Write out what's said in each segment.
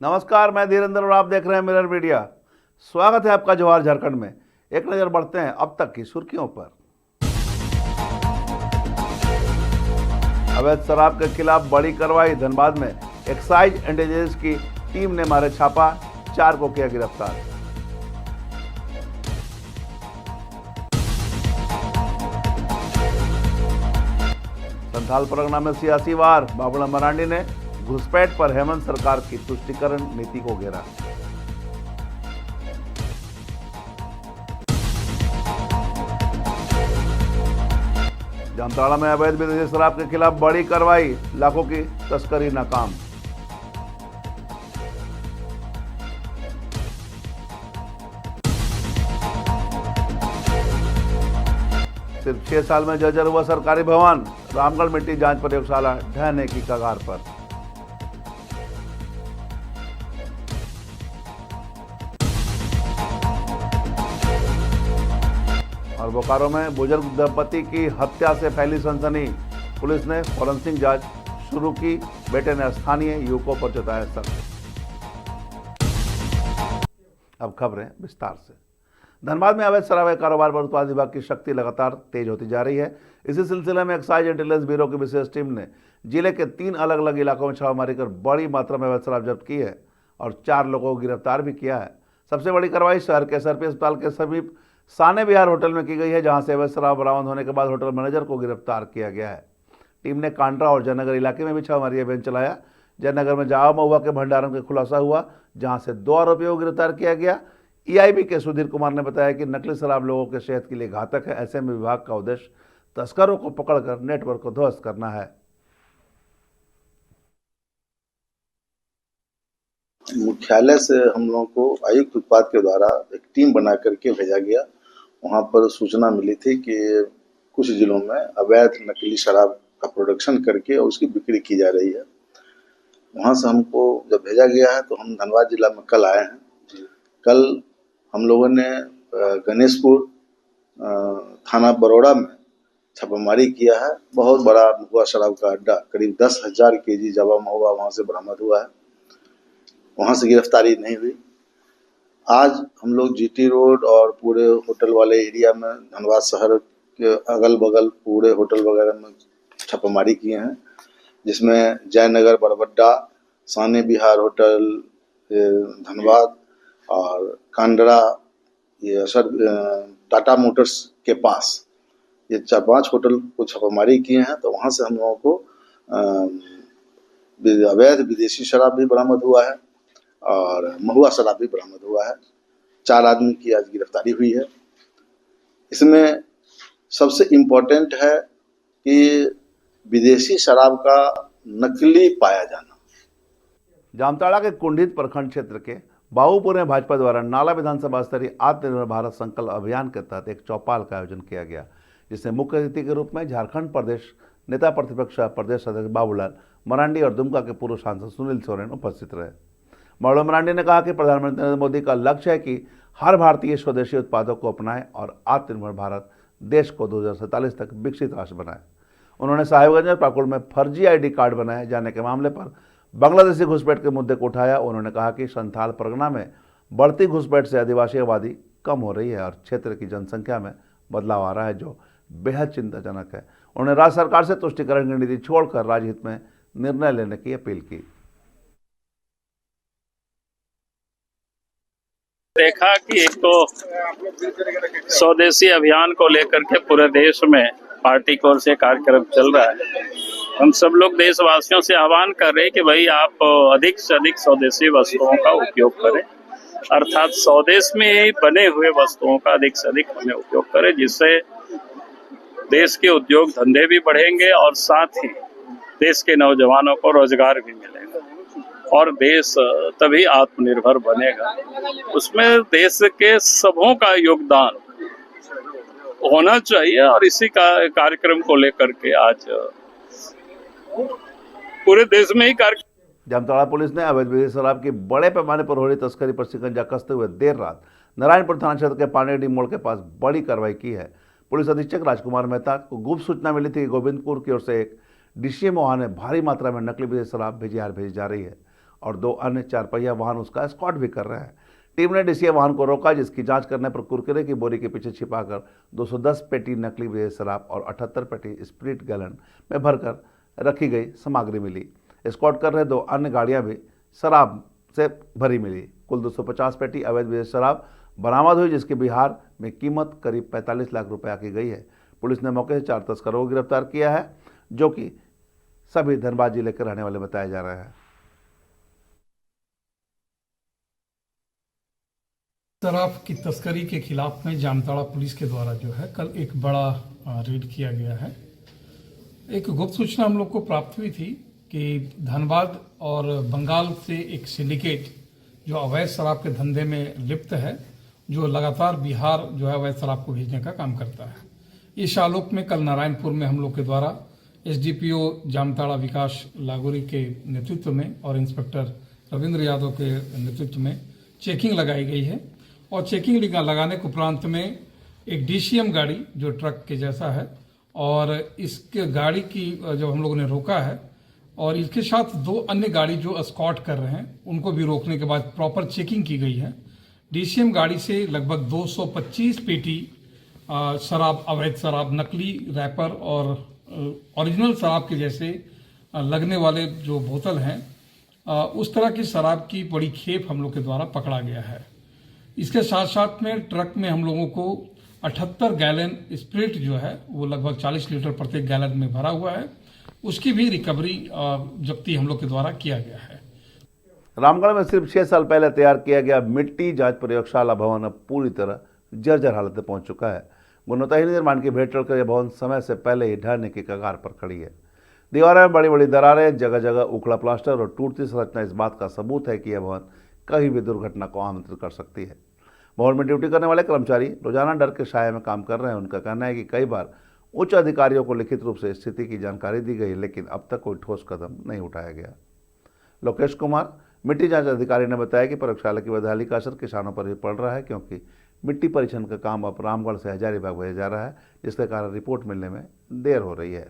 नमस्कार, मैं धीरेन्द्र और आप देख रहे हैं मिरर मीडिया। स्वागत है आपका जवाहर झारखंड में। एक नज़र बढ़ते हैं अब तक की सुर्खियों पर। अवैध शराब के खिलाफ बड़ी कार्रवाई। धनबाद में एक्साइज इंटेलिजेंस की टीम ने मारे छापा, 4 को किया गिरफ्तार। संथाल परगना में सियासी वार। बाबूलाल मरांडी ने घुसपैठ पर हेमंत सरकार की तुष्टीकरण नीति को घेरा। जामताड़ा में अवैध विदेशी शराब के खिलाफ बड़ी कार्रवाई, लाखों की तस्करी नाकाम। सिर्फ 6 साल में जर्जर हुआ सरकारी भवन। रामगढ़ मिट्टी जांच प्रयोगशाला ढहने की कगार पर। और बोकारो में बुजुर्ग दंपति की हत्या से फैली सनसनी। पुलिस ने फॉरेंसिक जांच शुरू की। बेटे ने स्थानीय युवकों पर जताया शक। अब खबरें विस्तार से। धनबाद में अवैध शराब के कारोबार पर उत्पाद विभाग की शक्ति लगातार तेज होती जा रही है। इसी सिलसिले में एक्साइज इंटेलिजेंस ब्यूरो की विशेष टीम ने जिले के 3 अलग अलग इलाकों में छापामारी कर बड़ी मात्रा में अवैध शराब जब्त की है और 4 लोगों को गिरफ्तार भी किया है। सबसे बड़ी कार्रवाई शहर के SRP अस्पताल के समीप साने बिहार होटल में की गई है, जहां से अवैध शराब बरामद होने के बाद होटल मैनेजर को गिरफ्तार किया गया है। टीम ने कांड्रा और जयनगर इलाके में भी छापामारी अभियान चलाया। जयनगर में जावा महुआ के भंडारण का खुलासा हुआ, जहां से 2 आरोपियों को गिरफ्तार किया गया। EIB के सुधीर कुमार ने बताया कि नकली शराब लोगों के सेहत के लिए घातक है। ऐसे में विभाग का उद्देश्य तस्करों को पकड़कर नेटवर्क को ध्वस्त करना है। मुख्यालय से हम लोगों को आयुक्त उत्पाद के द्वारा एक टीम बना करके भेजा गया। वहां पर सूचना मिली थी कि कुछ जिलों में अवैध नकली शराब का प्रोडक्शन करके और उसकी बिक्री की जा रही है। वहां से हमको जब भेजा गया है तो हम धनबाद जिला में कल आए हैं। कल हम लोगों ने गणेशपुर थाना बरोड़ा में छापामारी किया है। बहुत बड़ा महुआ शराब का अड्डा, करीब 10,000 kg जावा महुआ वहां से बरामद हुआ है। वहां से गिरफ्तारी नहीं हुई। आज हम लोग GT रोड और पूरे होटल वाले एरिया में, धनबाद शहर के अगल बगल पूरे होटल वगैरह में छापामारी किए हैं, जिसमें जयनगर बड़बड्डा, साने बिहार होटल धनबाद और कांडरा, ये टाटा मोटर्स के पास ये 4-5 होटल को छापामारी किए हैं। तो वहां से हम लोगों को अवैध विदेशी शराब भी बरामद हुआ है और महुआ शराब भी बरामद हुआ है। 4 आदमी की आज गिरफ्तारी हुई है। इसमें सबसे इम्पोर्टेंट है कि विदेशी शराब का नकली पाया जाना। जामताड़ा के कुंडित प्रखंड क्षेत्र के बाबूपुर में भाजपा द्वारा नाला विधानसभा स्तरीय आत्मनिर्भर भारत संकल्प अभियान के तहत एक चौपाल का आयोजन किया गया, जिसमें मुख्य अतिथि के रूप में झारखंड प्रदेश नेता प्रतिपक्ष प्रदेश अध्यक्ष बाबूलाल मरांडी और दुमका के पूर्व सांसद सुनील सोरेन उपस्थित रहे। बाबूलाल मरांडी ने कहा कि प्रधानमंत्री नरेंद्र मोदी का लक्ष्य है कि हर भारतीय स्वदेशी उत्पादों को अपनाए और आत्मनिर्भर भारत देश को 2047 तक विकसित राष्ट्र बनाए। उन्होंने साहिबगंज और पाकुड़ में फर्जी ID कार्ड बनाए जाने के मामले पर बांग्लादेशी घुसपैठ के मुद्दे को उठाया। उन्होंने कहा कि संथाल परगना में बढ़ती घुसपैठ से आदिवासी आबादी कम हो रही है और क्षेत्र की जनसंख्या में बदलाव आ रहा है, जो बेहद चिंताजनक है। उन्होंने राज्य सरकार से तुष्टीकरण की नीति छोड़कर राज्यहित में निर्णय लेने की अपील की। देखा कि एक तो स्वदेशी अभियान को लेकर के पूरे देश में पार्टी की ओर से कार्यक्रम चल रहा है। हम सब लोग देशवासियों से आह्वान कर रहे हैं कि भाई आप अधिक से अधिक स्वदेशी वस्तुओं का उपयोग करें, अर्थात स्वदेश में ही बने हुए वस्तुओं का अधिक से अधिक हमें उपयोग करें, जिससे देश के उद्योग धंधे भी बढ़ेंगे और साथ ही देश के नौजवानों को रोजगार भी मिलेगा और देश तभी आत्मनिर्भर बनेगा। उसमें देश के सबों का योगदान होना चाहिए और इसी का कार्यक्रम को लेकर के आज पूरे देश में ही कार्यक्रम। जामताड़ा पुलिस ने अवैध विदेशी शराब की बड़े पैमाने पर हो रही तस्करी पर शिकंजा कसते हुए देर रात नारायणपुर थाना क्षेत्र के पांडेडी मोड़ के पास बड़ी कार्रवाई की है। पुलिस अधीक्षक राजकुमार मेहता को गुप्त सूचना मिली थी कि गोविंदपुर की ओर से एक DCM वाहन में भारी मात्रा में नकली विदेशी शराब भेजी जा रही है। और 2 अन्य 4 पहिया वाहन उसका एस्कॉर्ट भी कर रहे हैं। टीम ने डीसीए वाहन को रोका, जिसकी जांच करने पर कुरकुरे की बोरी के पीछे छिपाकर 210 पेटी नकली विदेशी शराब और 78 पेटी स्प्रिट गैलन में भरकर रखी गई सामग्री मिली। एस्कॉर्ट कर रहे 2 अन्य गाड़ियां भी शराब से भरी मिली। कुल 250 पेटी अवैध विदेशी शराब बरामद हुई, जिसकी बिहार में कीमत करीब 45 लाख रुपए की गई है। पुलिस ने मौके से 4 तस्करों को गिरफ्तार किया है, जो कि सभी धनबाद जिले के रहने वाले बताए जा रहे हैं। शराब की तस्करी के खिलाफ में जामताड़ा पुलिस के द्वारा जो है कल एक बड़ा रेड किया गया है। एक गुप्त सूचना हम लोग को प्राप्त हुई थी कि धनबाद और बंगाल से एक सिंडिकेट जो अवैध शराब के धंधे में लिप्त है, जो लगातार बिहार जो है अवैध शराब को भेजने का काम करता है। इस आलोक में कल नारायणपुर में हम लोग के द्वारा एसडीपीओ जामताड़ा विकास लागोरी के नेतृत्व में और इंस्पेक्टर रविंद्र यादव के नेतृत्व में चेकिंग लगाई गई है। और चेकिंग लगाने के उपरांत में एक डीसीएम गाड़ी जो ट्रक के जैसा है, और इसके गाड़ी की जब हम लोगों ने रोका है और इसके साथ 2 अन्य गाड़ी जो एस्कॉर्ट कर रहे हैं उनको भी रोकने के बाद प्रॉपर चेकिंग की गई है। डीसीएम गाड़ी से लगभग 225 पेटी शराब, अवैध शराब, नकली रैपर और ओरिजिनल शराब के जैसे लगने वाले जो बोतल हैं, उस तरह की शराब की बड़ी खेप हम लोग के द्वारा पकड़ा गया है। इसके साथ साथ में ट्रक में हम लोगों को 78 गैलन स्प्रिट जो है वो लगभग 40 लीटर प्रत्येक गैलन में भरा हुआ है, उसकी भी रिकवरी जब्ती हम लोग के द्वारा किया गया है। रामगढ़ में सिर्फ 6 साल पहले तैयार किया गया मिट्टी जांच प्रयोगशाला भवन अब पूरी तरह जर्जर हालत में पहुंच चुका है। गुणवत्ताहीन निर्माण की भेंट चढ़कर यह भवन समय से पहले ही ढहने की कगार पर खड़ी है। दीवारों में बड़ी बड़ी दरारें, जगह जगह उखड़ा प्लास्टर और टूटती संरचना इस बात का सबूत है कि यह भवन कहीं भी दुर्घटना को आमंत्रित कर सकती है। भवन में ड्यूटी करने वाले कर्मचारी रोजाना डर के साये में काम कर रहे हैं। उनका कहना है कि कई बार उच्च अधिकारियों को लिखित रूप से स्थिति की जानकारी दी गई, लेकिन अब तक कोई ठोस कदम नहीं उठाया गया। लोकेश कुमार, मिट्टी जांच अधिकारी, ने बताया कि प्रयोगशाला की बदहाली का असर किसानों पर भी पड़ रहा है, क्योंकि मिट्टी परीक्षण का काम अब रामगढ़ से हजारीबाग भेजा जा रहा है, जिसके कारण रिपोर्ट मिलने में देर हो रही है।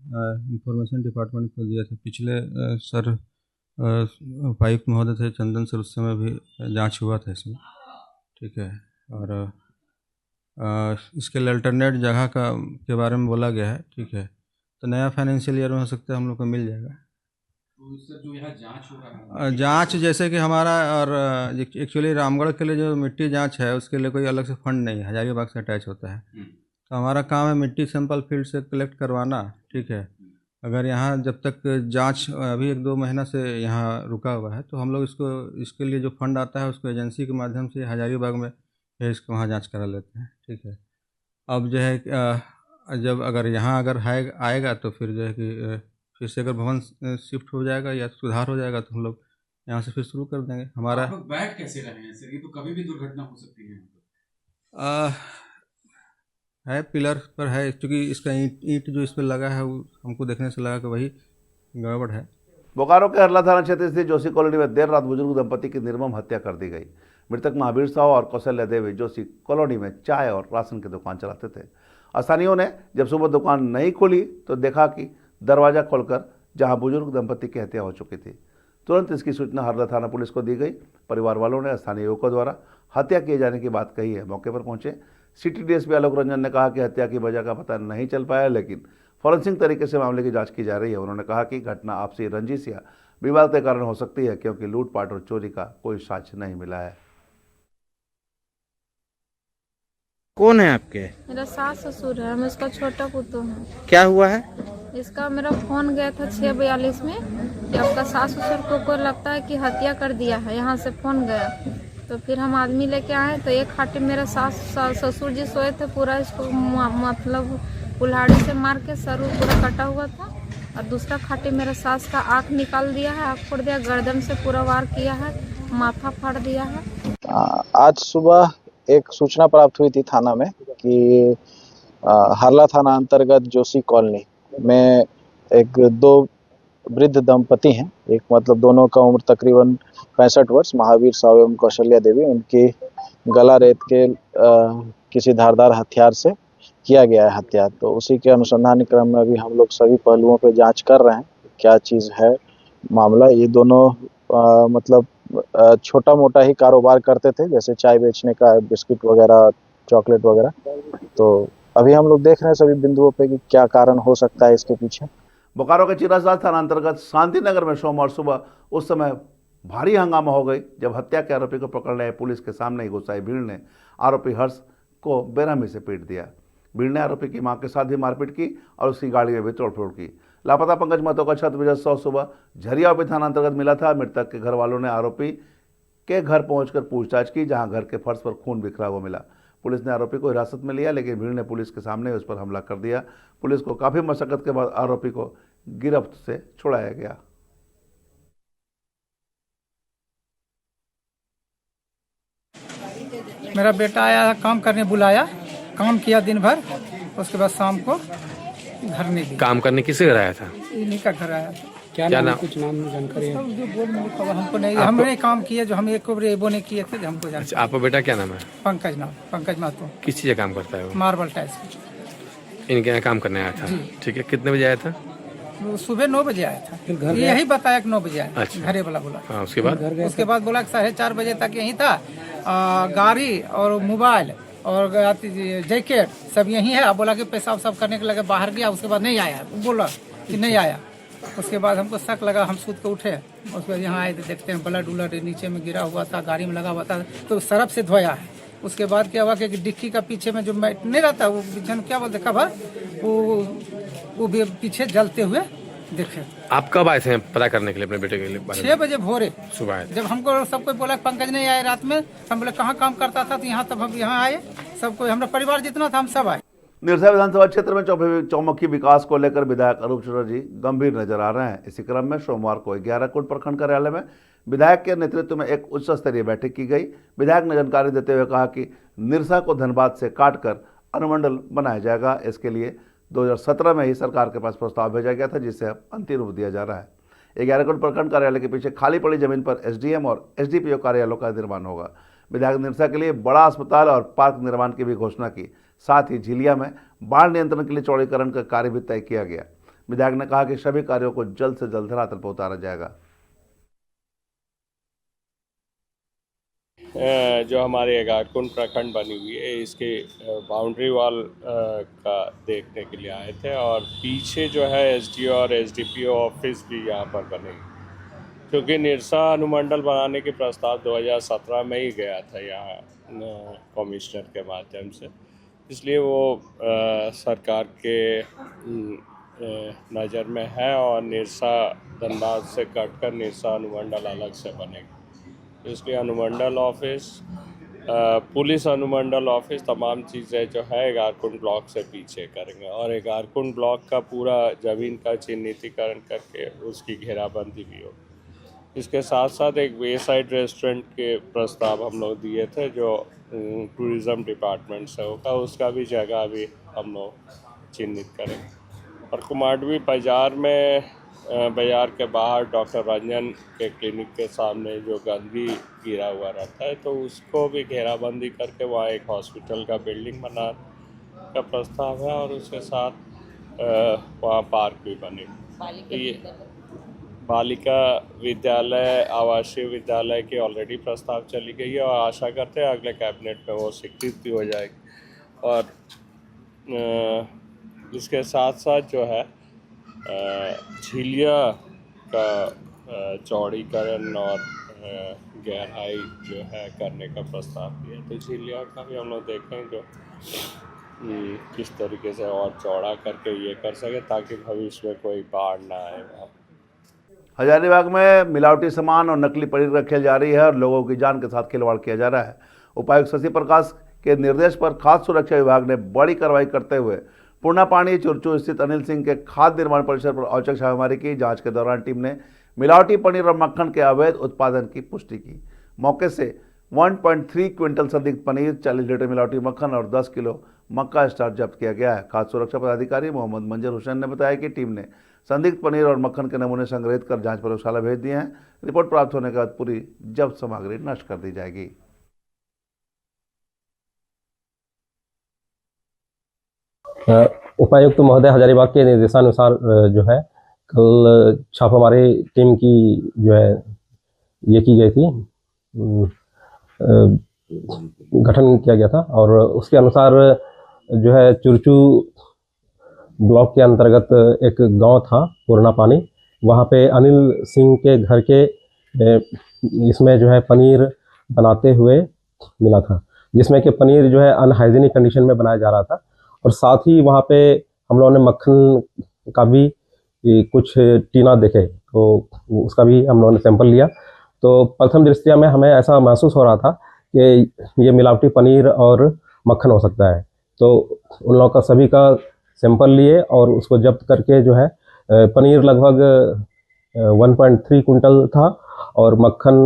इंफॉर्मेशन डिपार्टमेंट को दिया था पिछले सर उपायुक्त महोदय थे चंदन सर, उस समय भी जांच हुआ था इसमें, ठीक है। और इसके लिए अल्टरनेट जगह के बारे में बोला गया है, ठीक है। तो नया फाइनेंशियल ईयर में हो सकता है हम लोग को मिल जाएगा। तो सर जो यहाँ जांच हो रहा है, जांच जैसे कि हमारा, और एक्चुअली रामगढ़ के लिए जो मिट्टी जांच है उसके लिए कोई अलग से फंड नहीं है, हजारीबाग से अटैच होता है। तो हमारा काम है मिट्टी सैंपल फील्ड से कलेक्ट करवाना, ठीक है। अगर यहाँ जब तक जांच अभी 1-2 महीना से यहाँ रुका हुआ है, तो हम लोग इसके लिए जो फंड आता है उसको एजेंसी के माध्यम से हजारीबाग में भेज के वहाँ जांच करा लेते हैं, ठीक है। अब जो है जब अगर यहाँ आएगा तो फिर जो है कि फिर से अगर भवन शिफ्ट हो जाएगा या सुधार हो जाएगा तो हम लोग यहाँ से फिर शुरू कर देंगे। हमारा आप लोग बैठ कैसे रहे हैं सर? ये तो कभी भी दुर्घटना हो सकती है। है पिलर पर है, क्योंकि इसका ईंट जो इस पर लगा है वो हमको देखने से लगा कि वही गड़बड़ है। बोकारो के हरला थाना क्षेत्र स्थित जोशी कॉलोनी में देर रात बुजुर्ग दंपति की निर्मम हत्या कर दी गई। मृतक महावीर साहू और कौशल्या देवी जोशी कॉलोनी में चाय और राशन की दुकान चलाते थे। स्थानीयों ने जब सुबह दुकान नहीं खोली तो देखा कि दरवाजा खोलकर जहां बुजुर्ग दंपति की हत्या हो चुकी थी। तुरंत इसकी सूचना हरदा थाना पुलिस को दी गई। परिवार वालों ने स्थानीय युवकों द्वारा हत्या किए जाने की बात कही है। मौके पर पहुंचे सिटी डीएसपी आलोक रंजन ने कहा कि हत्या की वजह का पता नहीं चल पाया, लेकिन फॉरेंसिक तरीके से मामले की जांच की जा रही है। उन्होंने कहा कि घटना आपसी रंजिश या विवाद के कारण हो सकती है, क्योंकि लूटपाट और चोरी का कोई साक्ष्य नहीं मिला है। कौन है आपके? मेरा सास ससुर है, मैं उसका छोटा पुत्र हूँ। क्या हुआ है? इसका मेरा फोन गया था 6:42 में कि आपका सास ससुर को लगता है कि हत्या कर दिया है। यहाँ से फोन गया तो फिर हम आदमी लेके आए तो एक खाटे मेरा सास ससुर जी सोए थे, पूरा इसको मतलब कुल्हाड़ी से मार के सर पूरा कटा हुआ था, और दूसरा खाटे मेरा सास का आँख निकाल दिया है, आँख फोड़ दिया, गर्दन से पूरा वार किया है, माथा फाड़ दिया है। आज सुबह एक सूचना प्राप्त हुई थी थाना में कि हरला थाना अंतर्गत जोशी कॉलोनी में दो वृद्ध दंपति हैं। एक मतलब दोनों का उम्र तकरीबन 65 वर्ष, महावीर साहू एवं कौशल्या देवी। उनकी गला रेत के किसी धारदार हथियार से किया गया है हत्या। तो उसी के अनुसंधान क्रम में अभी हम लोग सभी पहलुओं पे जांच कर रहे हैं क्या चीज़ है मामला। ये दोनों मतलब छोटा मोटा ही कारोबार करते थे, जैसे चाय बेचने का, बिस्किट वगैरह, चॉकलेट वगैरह। तो अभी हम लोग देख रहे हैं सभी बिंदुओं पे कि क्या कारण हो सकता है इसके पीछे। बोकारो के चिरासाज थाना अंतर्गत शांतिनगर में सोमवार सुबह उस समय भारी हंगामा हो गई जब हत्या के आरोपी को पकड़ने आए पुलिस के सामने ही गुस्साई भीड़ ने आरोपी हर्ष को बेरहमी से पीट दिया। भीड़ ने आरोपी की मां के साथ भी मारपीट की और उसकी गाड़ी में भी तोड़फोड़ की। लापता पंकज महतो का छत विजय सुबह झरियापी थाना अंतर्गत मिला था। मृतक के घर वालों ने आरोपी के घर पहुंचकर पूछताछ की, जहां घर के फर्श पर खून बिखरा हुआ मिला। पुलिस ने आरोपी को हिरासत में लिया, लेकिन भीड़ ने पुलिस के सामने उस पर हमला कर दिया। पुलिस को काफी मशक्कत के बाद आरोपी को गिरफ्त से छुड़ाया गया। मेरा बेटा आया, काम करने बुलाया, काम किया दिन भर, उसके बाद शाम को घर नहीं दिया। काम करने किसे घर आया था? इन्हीं का घर आया था। क्या नाम? कुछ नाम जानकारी है? जो बोर्ड में लिखा हुआ हमको नहीं, हमने काम किया, जो हम एक वो नहीं किए थे, हमको जानते। अच्छा, आपका बेटा क्या नाम है? पंकज नाम, पंकज महतो। किस चीज़ का काम करता है वो? Marble tiles. इनके यहाँ काम करने आया था? ठीक है, कितने बजे आया था? वो सुबह 9 बजे आया था। फिर घर यही बताया कि 9 बजे आया। अच्छा। घरे वाला बोला। हाँ, उसके बाद बोला कि 4:30 बजे तक यही था। गाड़ी और मोबाइल और जैकेट सब यही है। बोला कि पेशाब सब करने के लगे बाहर गया, उसके बाद नहीं आया। बोला कि नहीं आया। उसके बाद हमको शक लगा, हम सूत के उठे। उसके बाद यहाँ आए तो देखते हैं ब्लड उलड नीचे में गिरा हुआ था, गाड़ी में लगा हुआ था, तो सरफ से धोया है। उसके बाद क्या हुआ कि डिक्की का पीछे में जो मैट नहीं रहता, वो पीछे क्या बोलते कवर, वो भी पीछे जलते हुए देखे। आप कब आए थे पता करने के लिए अपने बेटे के लिए? 6 बजे भोरे सुबह आए थे। जब हमको सब कोई बोला पंकज नहीं आए रात में, हम बोले कहाँ काम करता था, तो यहाँ तब हम यहाँ आए। सब कोई, हमारा परिवार जितना था हम सब आए। निरसा विधानसभा क्षेत्र में चौमुखी विकास को लेकर विधायक अरूप चटर्जी गंभीर नजर आ रहे हैं। इसी क्रम में सोमवार को 11 कोट प्रखंड कार्यालय में विधायक के नेतृत्व में एक उच्च स्तरीय बैठक की गई। विधायक ने जानकारी देते हुए कहा कि निरसा को धनबाद से काटकर अनुमंडल बनाया जाएगा। इसके लिए 2017 में ही सरकार के पास प्रस्ताव भेजा गया था, जिसे अब अंतिम रूप दिया जा रहा है। 11 कोट प्रखंड कार्यालय के पीछे खाली पड़ी जमीन पर एसडीएम और एसडीपीओ कार्यालयों का निर्माण होगा। विधायक निरसा के लिए बड़ा अस्पताल और पार्क निर्माण की भी घोषणा की। साथ ही झिलिया में बाढ़ नियंत्रण के लिए चौड़ीकरण का कार्य भी तय किया गया। विधायक ने कहा कि सभी कार्यों को जल्द से जल्द धरातल पर उतारा जाएगा। जो हमारे गारकुंड प्रखंड बनी हुई है, इसके बाउंड्री वॉल का देखने के लिए आए थे। और पीछे जो है एसडीओ और एसडीपीओ ऑफिस भी यहाँ पर बनेगी, क्योंकि निरसा अनुमंडल बनाने के प्रस्ताव 2017 में ही गया था यहाँ कमिश्नर के माध्यम से। इसलिए वो सरकार के नज़र में है और निरसा धनबाद से कटकर निरसा अनुमंडल अलग से बनेगा। इसलिए अनुमंडल ऑफिस, पुलिस अनुमंडल ऑफिस, तमाम चीज़ें जो है गारकुंड ब्लॉक से पीछे करेंगे। और एक गारकुंड ब्लॉक का पूरा ज़मीन का चिन्हितीकरण करके उसकी घेराबंदी भी हो। इसके साथ साथ एक वे साइड रेस्टोरेंट के प्रस्ताव हम लोग दिए थे, जो टूरिज़्म डिपार्टमेंट से होगा, उसका भी जगह भी हम लोग चिन्हित करेंगे। और कुमारडवी बाज़ार में, बाज़ार के बाहर डॉक्टर रंजन के क्लिनिक के सामने जो गंदगी गिरा हुआ रहता है, तो उसको भी घेराबंदी करके वहाँ एक हॉस्पिटल का बिल्डिंग बनाने का प्रस्ताव है। और उसके साथ वहाँ पार्क भी बनेगी। ये बालिका विद्यालय, आवासीय विद्यालय की ऑलरेडी प्रस्ताव चली गई है और आशा करते हैं अगले कैबिनेट में वो स्वीकृत भी हो जाएगी। और इसके साथ साथ जो है झिलिया का चौड़ीकरण और गहराई जो है करने का प्रस्ताव दिया। तो झिलिया का भी हम लोग देखें जो किस तरीके से और चौड़ा करके ये कर सके, ताकि भविष्य में कोई बाढ़ ना आए वहाँ। हजारीबाग में मिलावटी सामान और नकली पनीर रखी जा रही है और लोगों की जान के साथ खिलवाड़ किया जा रहा है। उपायुक्त शशि प्रकाश के निर्देश पर खाद्य सुरक्षा विभाग ने बड़ी कार्रवाई करते हुए पूर्णापानी चुरचू स्थित अनिल सिंह के खाद्य निर्माण परिसर पर औचक छापेमारी की। जांच के दौरान टीम ने मिलावटी पनीर और मक्खन के अवैध उत्पादन की पुष्टि की। मौके से 1.3 क्विंटल संदिग्ध पनीर, 40 लीटर मिलावटी मक्खन और 10 किलो मक्का स्टार्च जब्त किया गया है। खाद्य सुरक्षा पदाधिकारी मोहम्मद मंजर हुसैन ने बताया कि टीम ने संदिग्ध पनीर और मक्खन के नमूने संग्रहित कर जांच प्रयोगशाला भेज दिए हैं। रिपोर्ट प्राप्त होने के बाद पूरी जब्त सामग्री नष्ट कर दी जाएगी। उपायुक्त महोदय हजारीबाग के निर्देशानुसार जो है कल छापामारी टीम की जो है ये की गई थी, गठन किया गया था और उसके अनुसार जो है चुरचू ब्लॉक के अंतर्गत एक गांव था पुरना पानी, वहाँ पे अनिल सिंह के घर के इसमें जो है पनीर बनाते हुए मिला था, जिसमें कि पनीर जो है अनहाइजीनिक कंडीशन में बनाया जा रहा था और साथ ही वहाँ पे हम लोगों ने मक्खन का भी कुछ टीना देखे तो उसका भी हम लोगों ने सैंपल लिया। तो प्रथम दृष्टया में हमें ऐसा महसूस हो रहा था कि ये मिलावटी पनीर और मक्खन हो सकता है, तो उन लोगों का सभी का सैंपल लिए और उसको जब्त करके जो है पनीर लगभग 1.3 कुंटल था और मक्खन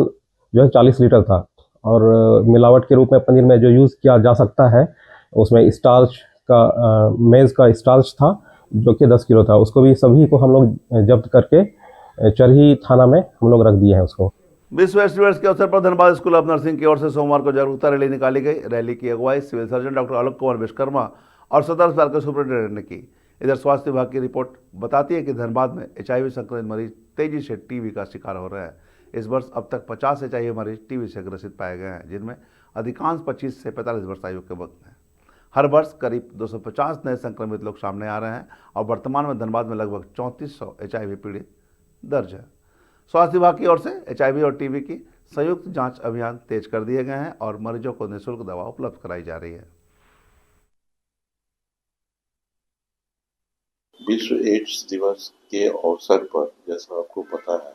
जो है 40 लीटर था और मिलावट के रूप में पनीर में जो यूज़ किया जा सकता है उसमें स्टार्च का मेज़ का स्टार्च था जो कि 10 किलो था, उसको भी सभी को हम लोग जब्त करके चरही थाना में हम लोग रख दिए हैं उसको। विश्व एड्स दिवस के अवसर पर धनबाद स्कूल ऑफ नर्सिंग की ओर से सोमवार को जागरूकता रैली निकाली गई। रैली की अगुवाई civil surgeon doctor Alok Kumar Vishwakarma और सदर अस्पताल के सुपरिटेंडेंट ने की। इधर स्वास्थ्य विभाग की रिपोर्ट बताती है कि धनबाद में HIV संक्रमित मरीज तेजी से टीबी का शिकार हो रहे हैं। इस वर्ष अब तक 50 HIV मरीज टीबी से ग्रसित पाए गए हैं, जिनमें अधिकांश 25 से 45 वर्ष आयु के वक्त हैं। हर वर्ष करीब 250 नए संक्रमित लोग सामने आ रहे हैं और वर्तमान में धनबाद में लगभग 3400 HIV पीड़ित दर्ज है। स्वास्थ्य विभाग की ओर से HIV और टीबी की संयुक्त जांच अभियान तेज कर दिए गए हैं और मरीजों को निःशुल्क दवा उपलब्ध कराई जा रही है। विश्व एड्स दिवस के अवसर पर जैसा आपको पता है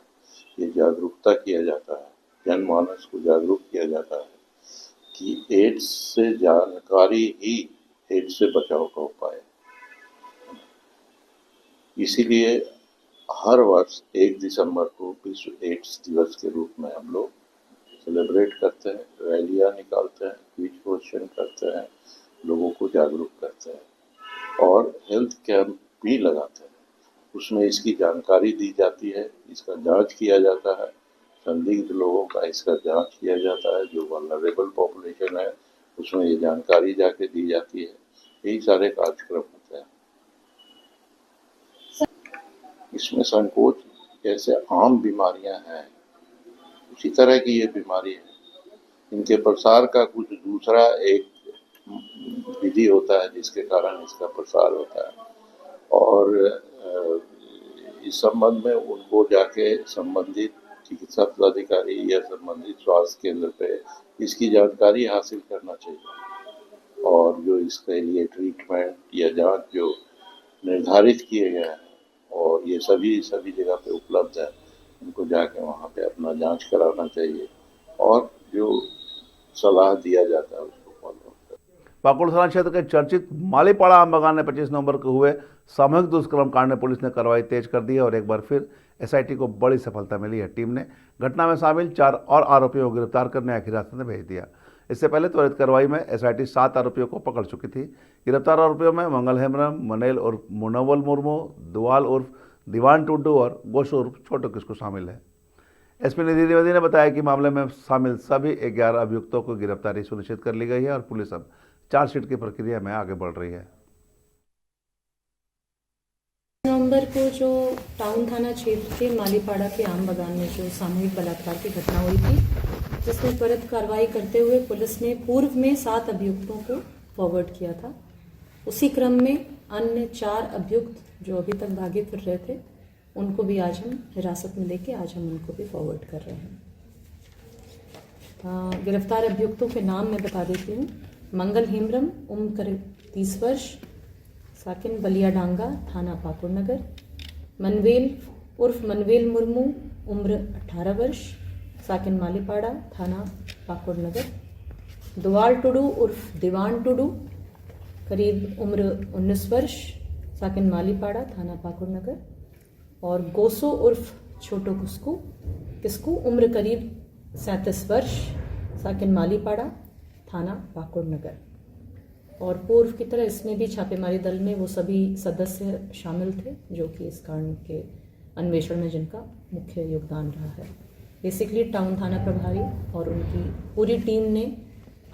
ये जागरूकता किया जाता है, जनमानस को जागरूक किया जाता है कि एड्स से जानकारी ही एड्स से बचाव का उपाय है। इसीलिए हर वर्ष 1 दिसंबर को विश्व एड्स दिवस के रूप में हम लोग सेलिब्रेट करते हैं, रैलियां निकालते हैं, क्विज क्वेश्चन करते हैं, लोगों को जागरूक करते हैं और हेल्थ कैंप भी लगाते हैं। उसमें इसकी जानकारी दी जाती है, इसका जांच किया जाता है, संदिग्ध लोगों का इसका जांच किया जाता है, जो वल्नरेबल पॉपुलेशन है उसमें ये जानकारी जाके दी जाती है। यही सारे कार्यक्रम होते हैं। इसमें संकोच जैसे आम बीमारियां हैं उसी तरह की ये बीमारी है, इनके प्रसार का कुछ दूसरा एक विधि होता है जिसके कारण इसका प्रसार होता है और इस संबंध में उनको जाके संबंधित चिकित्सा पदाधिकारी या संबंधित स्वास्थ्य केंद्र पे इसकी जानकारी हासिल करना चाहिए और जो इसके लिए ट्रीटमेंट या जांच जो निर्धारित किए गए हैं और ये सभी जगह पे उपलब्ध है, उनको जाके वहाँ पे अपना जांच कराना चाहिए और जो सलाह दिया जाता है उसको फॉलो करना। पाकुड़ थाना क्षेत्र के चर्चित मालीपाड़ा आम बागान में 25 नवंबर को हुए सामूहिक दुष्कर्म कांड में पुलिस ने कार्रवाई तेज कर दी है और एक बार फिर SIT को बड़ी सफलता मिली है। टीम ने घटना में शामिल 4 और आरोपियों को गिरफ्तार कर न्यायिक हिरासत में भेज दिया। इससे पहले त्वरित कार्रवाई में SIT 7 आरोपियों को पकड़ चुकी थी। गिरफ्तार आरोपियों में मंगल हेम्ब्रम, मनेल उर्फ मुनव्वल मुर्मू, दुआल उर्फ दीवान टुड्डू और गोशो उर्फ छोटो किस्कू शामिल है। SP निधि द्विवेदी ने बताया कि मामले में शामिल सभी 11 अभियुक्तों को गिरफ्तारी सुनिश्चित कर ली गई है और पुलिस अब चार्जशीट की प्रक्रिया में आगे बढ़ रही है। नवंबर को जो टाउन थाना क्षेत्र के मालीपाड़ा के आम बागान में जो सामूहिक बलात्कार की घटना हुई थी, जिसमें त्वरित कार्रवाई करते हुए पुलिस ने पूर्व में 7 अभियुक्तों को फॉरवर्ड किया था। उसी क्रम में अन्य 4 अभियुक्त जो अभी तक भागे फिर रहे थे उनको भी आज हम हिरासत में लेके आज हम उनको भी फॉरवर्ड कर रहे हैं। गिरफ्तार अभियुक्तों के नाम मैं बता देती हूँ। मंगल हेम्ब्रम उम्र करीब 30 वर्ष, साकिन बलिया डांगा, थाना पाकुड़ नगर। मनवेल उर्फ मनवेल मुर्मू उम्र 18 वर्ष, साकिन मालीपाड़ा, थाना पाकुड़ नगर। दुआल टुडू उर्फ दीवान टुडू करीब उम्र 19 वर्ष, साकिन मालीपाड़ा, थाना पाकुड़ नगर। और गोसो उर्फ छोटो किस्कू उम्र करीब 37 वर्ष, साकिन मालीपाड़ा, थाना पाकुड़ नगर। और पूर्व की तरह इसमें भी छापेमारी दल में वो सभी सदस्य शामिल थे जो कि इस कांड के अन्वेषण में जिनका मुख्य योगदान रहा है। बेसिकली टाउन थाना प्रभारी और उनकी पूरी टीम ने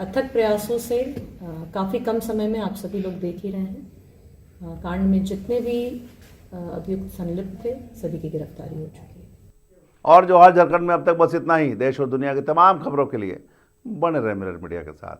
अथक प्रयासों से काफ़ी कम समय में आप सभी लोग देख ही रहे हैं कांड में जितने भी अभियुक्त संलिप्त थे सभी की गिरफ्तारी हो चुकी है। और जौहर झारखंड में अब तक बस इतना ही। देश और दुनिया की तमाम खबरों के लिए बने रहे मिरर मीडिया के साथ।